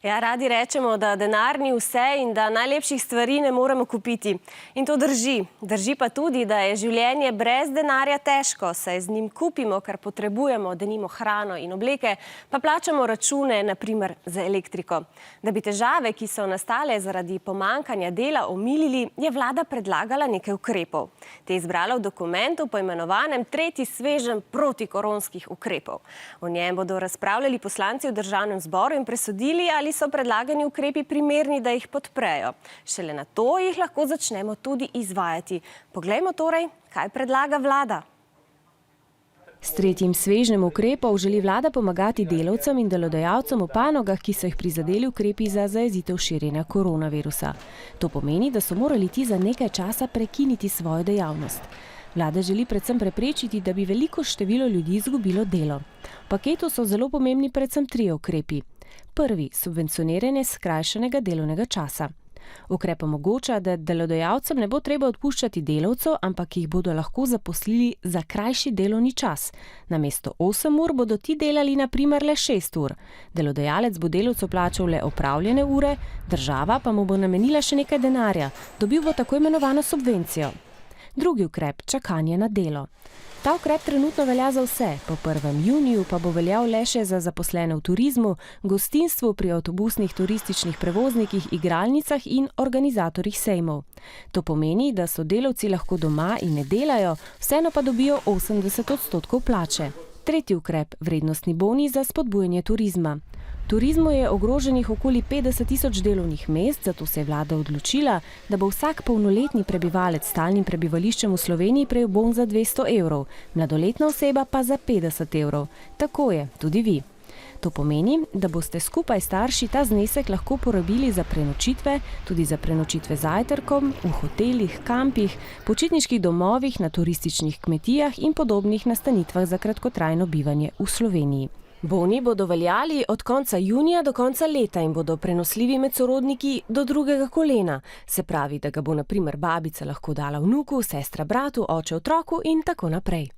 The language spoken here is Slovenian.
Ja, radi rečemo, da denar ni vse in da najlepših stvari ne moremo kupiti. In to drži. Drži pa tudi, da je življenje brez denarja težko, saj z njim kupimo, kar potrebujemo, denimo hrano in obleke, pa plačamo račune, na primer za elektriko. Da bi težave, ki so nastale zaradi pomanjkanja dela, omilili, je vlada predlagala nekaj ukrepov. Te je izbrala v dokumentu poimenovanem tretji sveženj protikoronskih ukrepov. O njem bodo razpravljali poslanci v Državnem zboru in presodili, ali so predlagani ukrepi primerni, da jih podprejo. Šele na to jih lahko začnemo tudi izvajati. Poglejmo torej, kaj predlaga vlada. S tretjim svežnjem ukrepov želi vlada pomagati delavcem in delodajalcem v panogah, ki so jih prizadeli ukrepi za zajezitev širjenja koronavirusa. To pomeni, da so morali ti za nekaj časa prekiniti svojo dejavnost. Vlada želi predvsem preprečiti, da bi veliko število ljudi izgubilo delo. V paketu so zelo pomembni predvsem trije ukrepi. Prvi, subvencioniranje skrajšanega delovnega časa. Ukrep omogoča, da delodajalcem ne bo treba odpuščati delavcev, ampak jih bodo lahko zaposlili za krajši delovni čas. Namesto 8 ur bodo ti delali na primer le 6 ur. Delodajalec bo delavcu plačal le opravljene ure, država pa mu bo namenila še nekaj denarja. Dobil bo tako imenovano subvencijo. Drugi ukrep, čakanje na delo. Ta ukrep trenutno velja za vse, po 1. juniju pa bo veljal le še za zaposlene v turizmu, gostinstvu, pri avtobusnih turističnih prevoznikih, igralnicah in organizatorjih sejmov. To pomeni, da so delavci lahko doma in ne delajo, vseeno pa dobijo 80% plače. Tretji ukrep, vrednostni boni za spodbujanje turizma. V turizmu je ogroženih okoli 50 tisoč delovnih mest, zato se je vlada odločila, da bo vsak polnoletni prebivalec s stalnim prebivališčem v Sloveniji prejel bon za 200 evrov, mladoletna oseba pa za 50 evrov. Tako je, tudi vi. To pomeni, da boste skupaj starši ta znesek lahko porabili za prenočitve, tudi za prenočitve zajtrkom, v hotelih, kampih, počitniških domovih, na turističnih kmetijah in podobnih nastanitvah za kratkotrajno bivanje v Sloveniji. Boni bodo veljali od konca junija do konca leta in bodo prenosljivi med sorodniki do drugega kolena. Se pravi, da ga bo na primer babica lahko dala vnuku, sestra bratu, oče otroku in tako naprej.